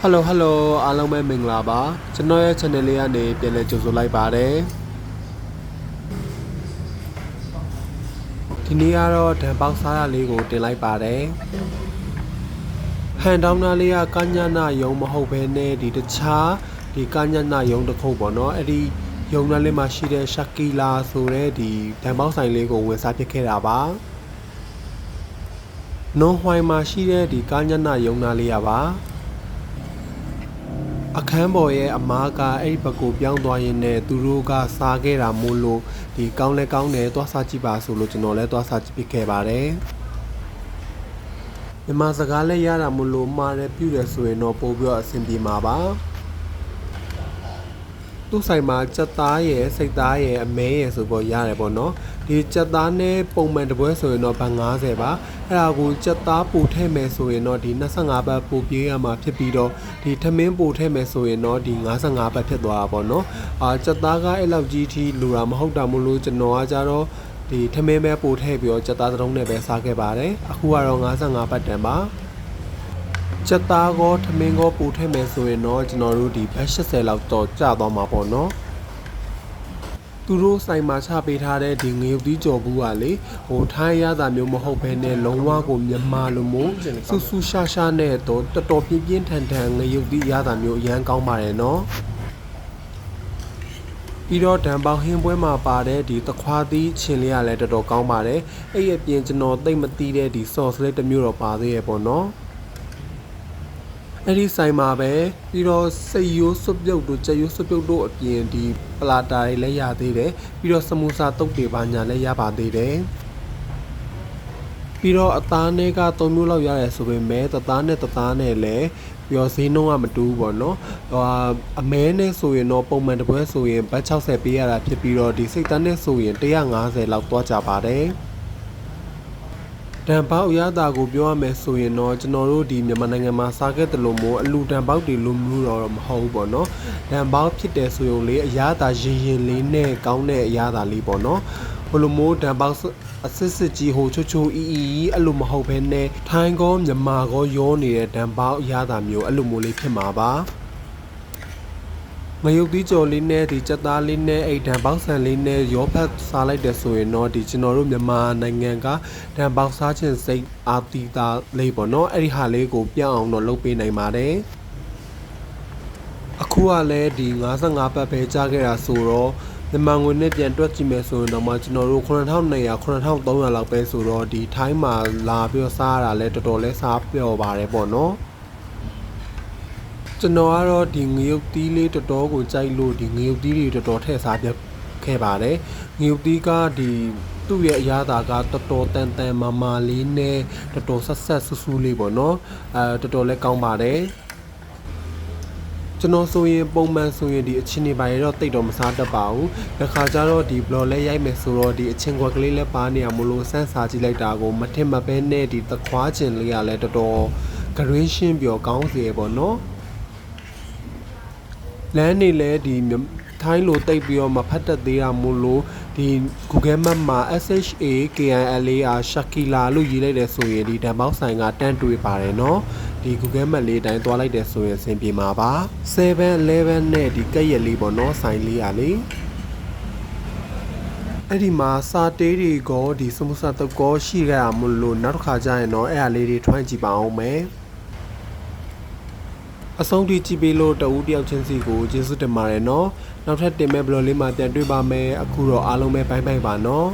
Hello အားလုံးပဲမင်္ဂလာပါကျွန်တော်ရဲ့ channel လေးကနေပြန်လည်ကြိုဆိုလိုက်ပါတယ်ဒီနေ့ကတော့ဓာတ်ပေါက်စားရလေးကိုတင်လိုက်ပါတယ်ဟန်တောင်းသားလေးကကညနာယုံမဟုတ်ဘဲနဲ့ဒီတခြားဒီကညနာယုံတစ်ခုပေါ့နော်အဲ့ဒီယုံသားလေးမှာရှိတဲ့ရှာကီလာဆိုတဲ့ဒီဓာတ်ပေါက်ဆိုင်လေးကိုဝင်စားဖြစ်ခဲ့တာပါနွန်ဟွိုင်မှာရှိတဲ့ဒီကညနာယုံသားလေးရပါအခန်းပေါ်ရဲ့အမားကအဲ့ဒီဘက်ကိုပြောင်းသွားရင်းနဲ့သူတို့ကစားခဲ့တာမို့လို့ဒီကောင်းလဲကောင်းတယ်သွားစားကြည့်ပါဆိုလို့ကျွန်တော်လည်းသွားစားကြည့်ခဲ့ပါတယ်မြန်မာစကားလည်းရတာမို့လို့မှားတယ်ပြုတယ်ဆိုရင်တော့ပို့ပြီးတော့အဆင်ပြေမှာပါသူ့ဆိုင်မှာကြက်သားရယ်စိတ်သားရယ်အမဲရယ်ဆိုတော့ရတယ်ပေါ့နော်ဒီကြက်သားနဲ့ပုံမှန်တပွဲဆိုရင်တော့ဘတ်50ပါအဲ့ဒါကိုကြက်သားပို့ထည့်မယ်ဆိုရင်တော့ဒီ25ဘတ်ပို့ပြေးရမှာဖြစ်ပြီးတော့ဒီထမင်းပို့ထည့်မယ်ဆိုရင်တော့ဒီ55ဘတ်ဖြစ်သွားတာပေါ့နော်ကြက်သားကအဲ့လောက်ကြီးထိလူတာမဟုတ်တာမို့လို့ကျွန်တော်ကကြတော့ဒီထမင်းပဲပို့ထည့်ပြီးတော့ကြက်သားတုံးနဲ့ပဲစားခဲ့ပါတယ်အခုကတော့55ဘတ်တန်ပါကြက်သားကိုထမင်းကိုပို့ထည့်မယ်ဆိုရင်တော့ကျွန်တော်တို့ဒီဘတ်80လောက်တော့ကျသွားမှာပေါ့နော်သူတို့ဆိုင်မှာချပေးထားတဲ့ဒီငရုတ်သီးကြော်ဘူးကလေထိုင်းရတာမျိုးမဟုတ်ဘဲနဲ့လုံးဝကိုမြန်မာလိုမျိုးဆူဆူရှာရှာနဲ့တော့တော်တော်ပြင်းပြင်းထန်ထန်ငရုတ်သီးရတာမျိုးအရန်ကောင်းပါတယ်နော်ပြီးတော့ဓာန်ပေါင်းဟင်းပွဲမှာပါတဲ့ဒီသခွားသီးချင်းလေးကလည်းတော်တော်ကောင်းပါတယ်အဲ့အပြင်ကျွန်တော်သိမသိတဲ့ဒီ sauce လေးတစ်မျိုးတော့ပါသေးရဲ့ပေါ့နော်အဲ့ဒီဆိုင်မှာပဲပြီးတော့စိတ်ရိုးစွပ်ပြုတ်တို့ကြက်ရိုးစွပ်ပြုတ်တို့အပြင်ဒီပလာတာတွေလည်းရသေးတယ်ပြီးတော့စမူစာတုပ်တွေပါညာလည်းရပါသေးတယ်ပြီးတော့အသားနဲ့က3မျိုးလောက်ရတယ်ဆိုပေမဲ့တသားနဲ့လည်းပြီးတော့ဈေးနှုန်းကမတူဘူးပေါ့နော်အမဲနဲ့ဆိုရင်တော့ပုံမှန်တစ်ပွဲဆိုရင်ဘတ်60ပေးရတာဖြစ်ပြီးတော့ဒီစိတ်သားနဲ့ဆိုရင်150လောက်သွားကြပါတယ်တံပေါက်ရတာကိုပြောရမယ်ဆိုရင်တော့ကျွန်တော်တို့ဒီမြန်မာနိုင်ငံမှာစားခဲ့တယ်လို့မို့အလူတံပေါက်တွေလိုမျိုးတော့မဟုတ်ဘူးပေါ့နော်တံပေါက်ဖြစ်တယ်ဆိုရင်လေအရသာရင်လေးနဲ့ကောင်းတဲ့အရသာလေးပေါ့နော်ဘလိုမို့တံပေါက်အစစ်စစ်ကြီးဟိုချိုအီအဲ့လိုမဟုတ်ဘဲနဲ့ထိုင်းကောမြန်မာကောရောနေတဲ့တံပေါက်အရသာမျိုးအဲ့လိုမျိုးလေးဖြစ်မှာပါငရုတ်သီးကြော်လေးနဲ့ဒီကြက်သားလေးနဲ့အဲ့ဓာန်ပေါက်ဆန်လေးနဲ့ရောဖတ်စားလိုက်တယ်ဆိုရင်တော့ဒီကျွန်တော်တို့မြန်မာနိုင်ငံကဓာန်ပေါက်စားခြင်းစိတ်အာတီတာလေးပေါ့နော်အဲ့ဒီဟာလေးကိုပြောင်းအောင်တော့လုပ်ပေးနိုင်ပါတယ်အခုကလည်းဒီ55ဘတ်ပဲကြားခဲ့တာဆိုတော့မြန်မာငွေနဲ့ပြန်တွက်ကြည့်မယ်ဆိုရင်တော့မှကျွန်တော်တို့9200 9300လောက်ပဲဆိုတော့ဒီထိုင်းမှာလာပြီးတော့စားရတာလဲတော်တော်လဲစားပြော့ပါတယ်ပေါ့နော်ကျွန်တော်ကတော့ဒီငရုတ်သီးလေးတော်တော်ကိုကြိုက်လို့ဒီငရုတ်သီးတွေတော်တော်ထည့်စားပြခဲ့ပါတယ်ငရုတ်သီးကဒီသူ့ရဲ့အရသာကတော်တော်တန်မာလေးနဲ့တော်တော်ဆက်ဆူဆူလေးပေါ့နော်တော်တော်လည်းကောင်းပါတယ်ကျွန်တော်ဆိုရင်ပုံမှန်ဆိုရင်ဒီအချင်းတွေပါရတော့တိတ်တော့မစားတတ်ပါဘူး။တစ်ခါကျတော့ဒီ blog လဲရိုက်မယ်ဆိုတော့ဒီအချင်းခွက်ကလေးလဲပါနေရမလို့စမ်းစားကြည့်လိုက်တာကိုမထင်မပဲနဲ့ဒီသခွားကျင်လေးကလည်းတော်တော်ဂရင်းရှင်းပြောကောင်းစီရပေါ့နော်။လမ်းနေလဲဒီထိုင်းလိုတိတ်ပြီးတော့မဖတ်တတ်သေးတာမို့လို့ဒီ Google Map မှာ SHAKILA ရှာကီလာလို့ရေးလိုက်တယ်ဆိုရင်ဒီဓာတ်ပေါက်ဆိုင်ကတန်းတွေ့ပါတယ်နော်ဒီ Google Map လေးတိုင်းသွားလိုက်တယ်ဆိုရင်အဆင်ပြေမှာပါ7-11နဲ့ဒီကက်ရက်လေးပေါ့နော်ဆိုင်လေးอ่ะလေအဲ့ဒီမှာစာတေးတွေကိုဒီစမုစာတုပ်ကိုရှိကြရမလို့နောက်တစ်ခါကျရင်တော့အဲ့အလေးတွေထွန်းကြည့်ပါအောင်မယ်အဆုံးထိကြည့်ပေးလို့တဦးတယောက်ချင်းစီကိုကျေးဇူးတင်ပါတယ်နော်နောက်ထပ်တင်မဲ့ဘလော့လေးမှာပြန်တွေ့ပါမယ်အခုတော့အားလုံးပဲဘိုင်ဘိုင်ပါနော်